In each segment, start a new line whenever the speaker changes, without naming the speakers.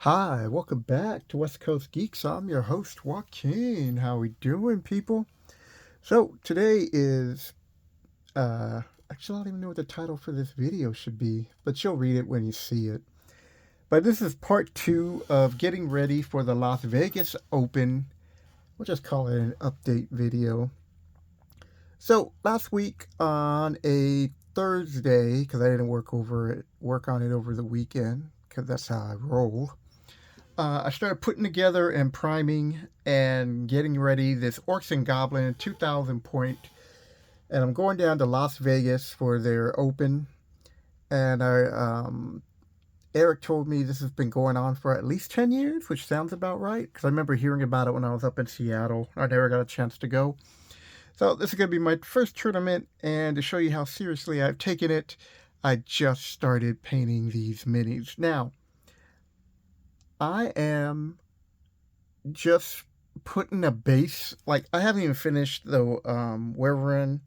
Hi, welcome back to West Coast Geeks. I'm your host, Joaquin. How we doing, people? So today is actually I don't even know what the title for this video should be, but you'll read it when you see it. But this is part two of getting ready for the Las Vegas Open. We'll just call it an update video. So last week on a Thursday, because I didn't work on it over the weekend, because that's how I roll. I started putting together and priming and getting ready this Orcs and Goblin 2000 point. And I'm going down to Las Vegas for their open. And Eric told me this has been going on for at least 10 years, which sounds about right. Because I remember hearing about it when I was up in Seattle. I never got a chance to go. So this is going to be my first tournament. And to show you how seriously I've taken it, I just started painting these minis. Now, I am just putting a base. Like, I haven't even finished the Wyvern,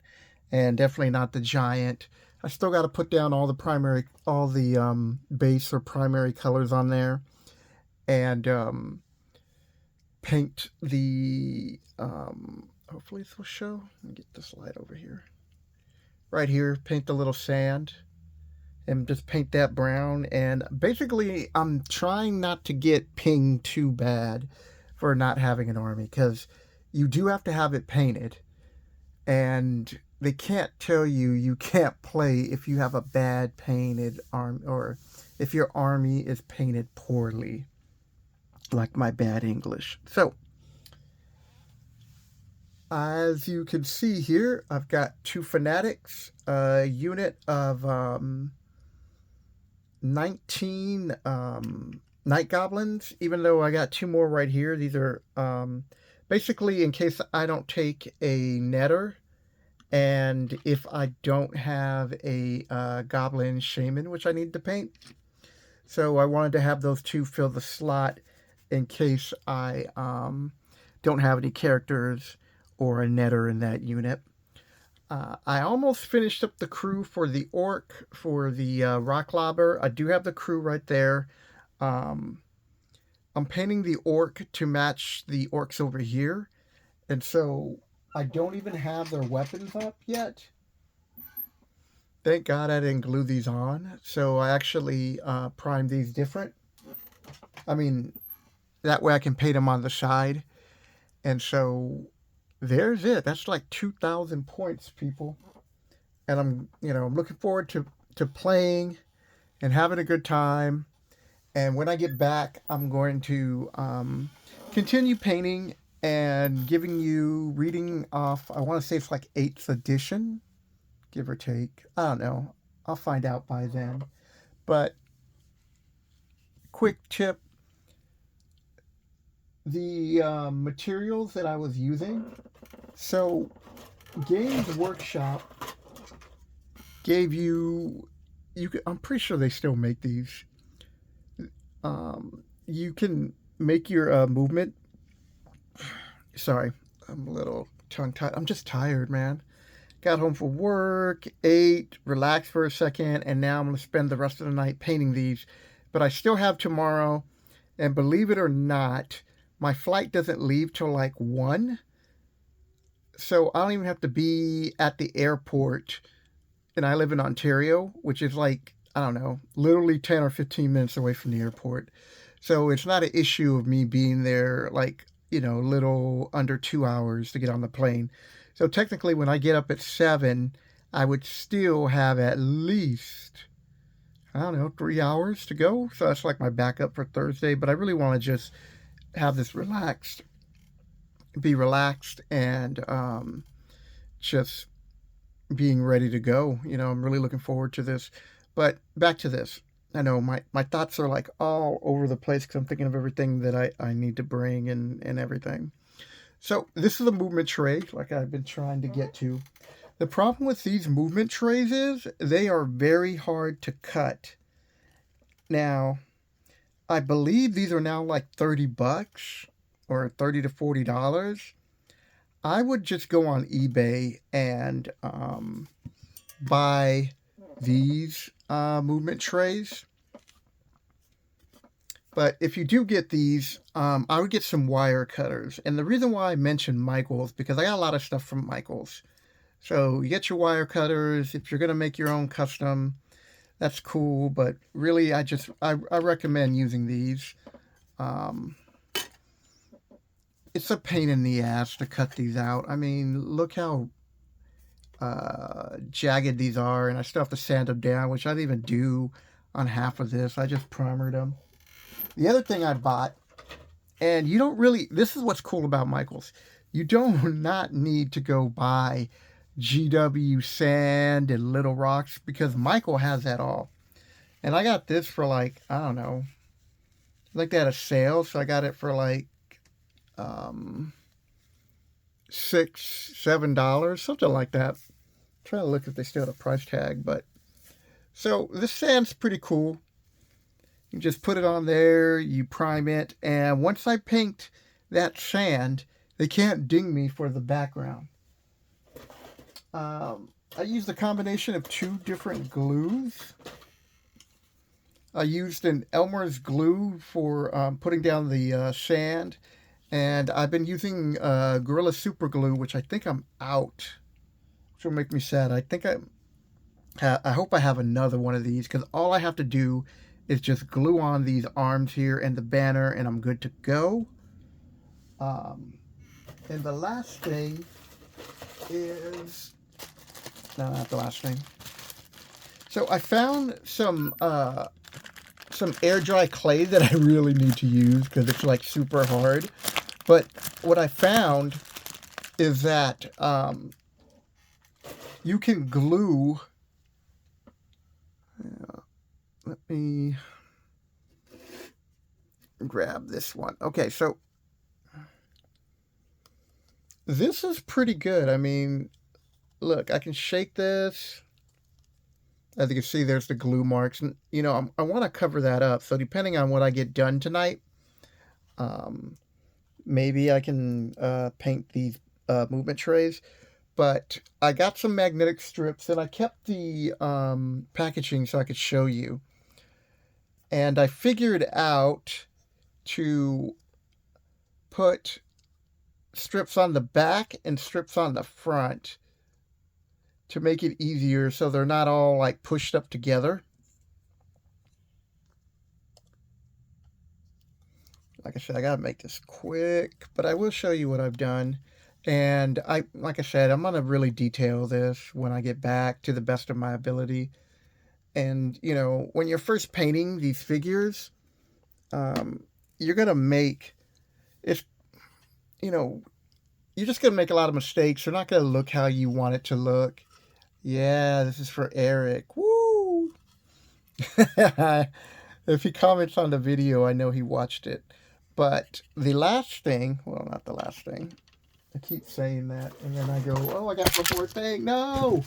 and definitely not the Giant. I still got to put down all the base or primary colors on there, and paint the. Hopefully this will show. Let me get this light over here. Right here, paint the little sand, and just paint that brown. And basically, I'm trying not to get pinged too bad for not having an army, because you do have to have it painted, and they can't tell you can't play if you have a bad painted army, or if your army is painted poorly, like my bad English. So as you can see here, I've got two fanatics, a unit of 19 night goblins, even though I got two more right here. These are basically in case I don't take a netter, and if I don't have a goblin shaman, which I need to paint. So I wanted to have those two fill the slot in case I don't have any characters or a netter in that unit. I almost finished up the crew for the orc, for the rock lobber. I do have the crew right there. I'm painting the orc to match the orcs over here. And so I don't even have their weapons up yet. Thank God I didn't glue these on. So I actually primed these different. I mean, that way I can paint them on the side. And so there's it. That's like 2,000 points, people. And I'm looking forward to playing and having a good time. And when I get back, I'm going to continue painting and reading off. I want to say it's like 8th edition, give or take. I don't know. I'll find out by then. But quick tip, the materials that I was using. So Games Workshop gave I'm pretty sure they still make these. You can make your movement. Sorry, I'm a little tongue tied. I'm just tired, man. Got home from work, ate, relaxed for a second, and now I'm going to spend the rest of the night painting these. But I still have tomorrow, and believe it or not, my flight doesn't leave till like 1. So I don't even have to be at the airport, and I live in Ontario, which is like, I don't know, literally 10 or 15 minutes away from the airport. So it's not an issue of me being there like, little under 2 hours to get on the plane. So technically, when I get up at 7, I would still have at least, I don't know, 3 hours to go. So that's like my backup for Thursday. But I really want to just have this be relaxed, and just being ready to go. I'm really looking forward to this. But back to this. I know my thoughts are like all over the place because I'm thinking of everything that I need to bring and everything. So this is a movement tray, like I've been trying to get to. The problem with these movement trays is they are very hard to cut. Now, I believe these are now like $30 or $30 to $40. I would just go on eBay and buy these movement trays. But if you do get these, I would get some wire cutters. And the reason why I mentioned Michaels, because I got a lot of stuff from Michaels. So you get your wire cutters. If you're going to make your own custom, that's cool. But really, I recommend using these. Um, it's a pain in the ass to cut these out. I mean, look how jagged these are. And I still have to sand them down, which I didn't even do on half of this. I just primered them. The other thing I bought, and you don't really, this is what's cool about Michaels. You don't not need to go buy GW sand and little rocks because Michael has that all. And I got this for like, I don't know, like they had a sale, so I got it for like $6, $7, something like that. I'm trying to look if they still have a price tag, but so this sand's pretty cool. You just put it on there, you prime it, and once I paint that sand, they can't ding me for the background. I used a combination of 2 different glues. I used an Elmer's glue for putting down the sand, and I've been using Gorilla Super Glue, which I think I'm out, which will make me sad. I think I hope I have another one of these, because all I have to do is just glue on these arms here and the banner, and I'm good to go. And the last thing is, no, not the last thing. So I found some air dry clay that I really need to use because it's like super hard. But what I found is that you can glue. Let me grab this one. Okay, so this is pretty good. I mean, look, I can shake this. As you can see, there's the glue marks. And, you know, I want to cover that up. So depending on what I get done tonight, maybe I can paint these movement trays. But I got some magnetic strips, and I kept the packaging so I could show you. And I figured out to put strips on the back and strips on the front to make it easier so they're not all like pushed up together. Like I said, I gotta make this quick, but I will show you what I've done. And like I said, I'm gonna really detail this when I get back to the best of my ability. And, you know, when you're first painting these figures, you're going to make, it's, you know, you're just going to make a lot of mistakes. They're not going to look how you want it to look. Yeah, this is for Eric. Woo! If he comments on the video, I know he watched it. But the last thing, well, not the last thing. I keep saying that, and then I go, oh, I got one more thing. No!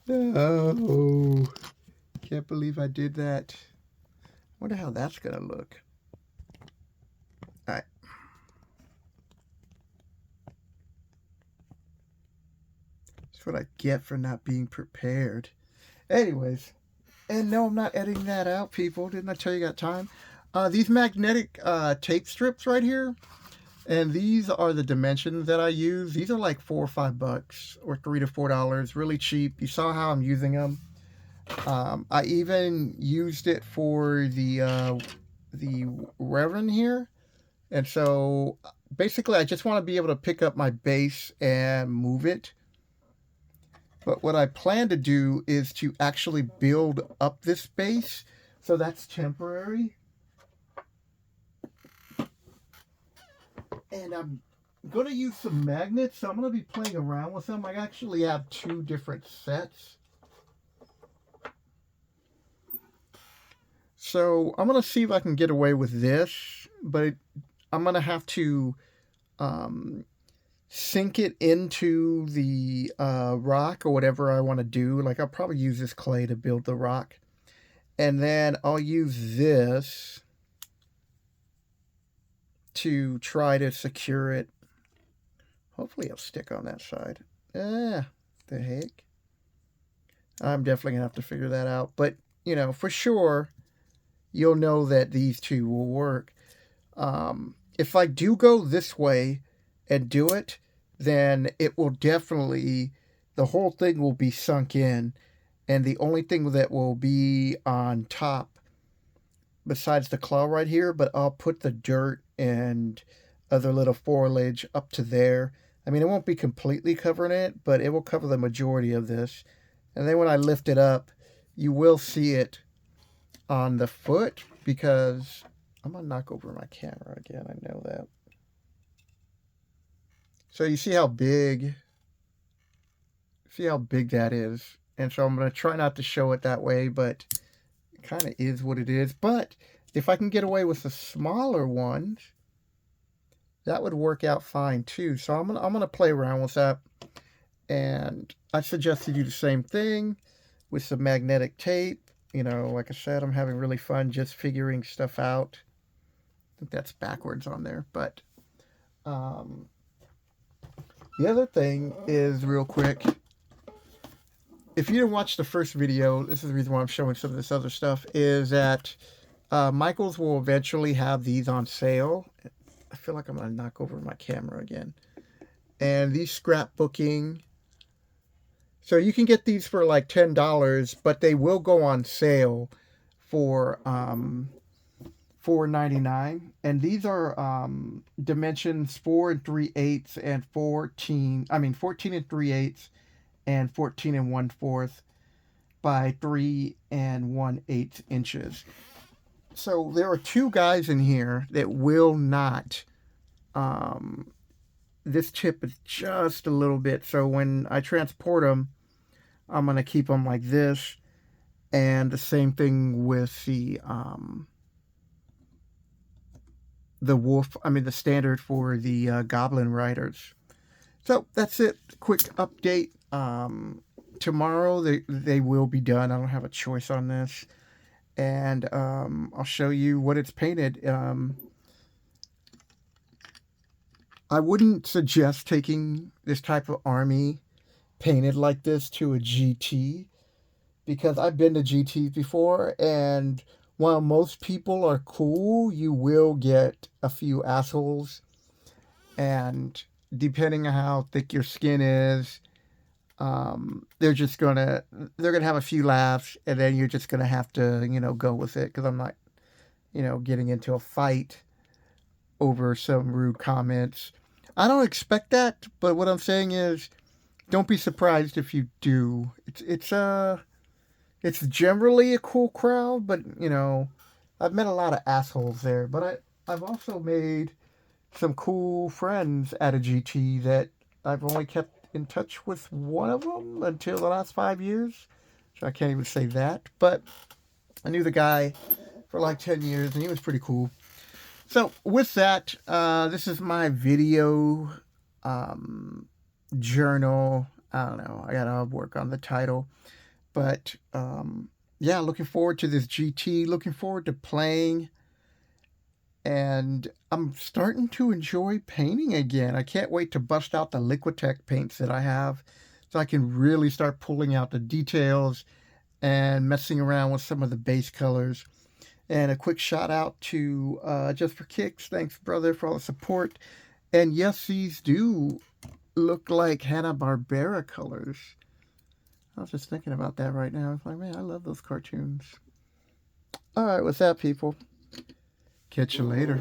No. Can't believe I did that. Wonder how that's gonna look. Alright. That's what I get for not being prepared. Anyways. And no, I'm not editing that out, people. Didn't I tell you got time? These magnetic tape strips right here. And these are the dimensions that I use. These are like $4 or $5 or $3 to $4. Really cheap. You saw how I'm using them. I even used it for the Reverend here. And so basically I just want to be able to pick up my base and move it. But what I plan to do is to actually build up this base. So that's temporary. And I'm going to use some magnets. So I'm going to be playing around with them. I actually have 2 different sets. So I'm going to see if I can get away with this. But I'm going to have to sink it into the rock or whatever I want to do. Like I'll probably use this clay to build the rock. And then I'll use this to try to secure it. Hopefully it'll stick on that side. The heck? I'm definitely going to have to figure that out. But, you know, for sure, you'll know that these two will work. If I do go this way and do it, then it will definitely, the whole thing will be sunk in, and the only thing that will be on top besides the claw right here, but I'll put the dirt and other little foliage up to there. I mean, it won't be completely covering it, but it will cover the majority of this. And then when I lift it up, you will see it on the foot, because I'm going to knock over my camera again. I know that. So you see how big that is. And so I'm going to try not to show it that way, but it kind of is what it is. But if I can get away with the smaller ones, that would work out fine too. So I'm gonna play around with that. And I suggest you do the same thing with some magnetic tape. You know, like I said, I'm having really fun just figuring stuff out. I think that's backwards on there. But the other thing is, real quick, if you didn't watch the first video, this is the reason why I'm showing some of this other stuff, is that Michaels will eventually have these on sale. I feel like I'm going to knock over my camera again. And these scrapbooking. So you can get these for like $10, but they will go on sale for $4.99. And these are dimensions 4 3/8 and 14 and 3/8 and 14 1/4 by 3 1/8 inches. So there are two guys in here that will not, this tip is just a little bit, so when I transport them, I'm going to keep them like this, and the same thing with the the standard for the goblin riders. So that's it, quick update. Tomorrow they will be done. I don't have a choice on this. And I'll show you what it's painted. I wouldn't suggest taking this type of army painted like this to a GT, because I've been to GTs before, and while most people are cool, you will get a few assholes, and depending on how thick your skin is, they're gonna have a few laughs, and then you're just gonna have to, go with it, because I'm not, getting into a fight over some rude comments. I don't expect that, but what I'm saying is, don't be surprised if you do. It's generally a cool crowd, but I've met a lot of assholes there. But I've also made some cool friends at a GT that I've only kept in touch with one of them until the last 5 years. So I can't even say that. But I knew the guy for like 10 years, and he was pretty cool. So with that, this is my video journal. I don't know. I gotta work on the title. But yeah, looking forward to this GT. Looking forward to playing. And I'm starting to enjoy painting again. I can't wait to bust out the Liquitech paints that I have, so I can really start pulling out the details and messing around with some of the base colors. And a quick shout out to Just for Kicks. Thanks, brother, for all the support. And yes, these do look like Hanna-Barbera colors. I was just thinking about that right now. I was like, man, I love those cartoons. All right, with that, people. Catch you later.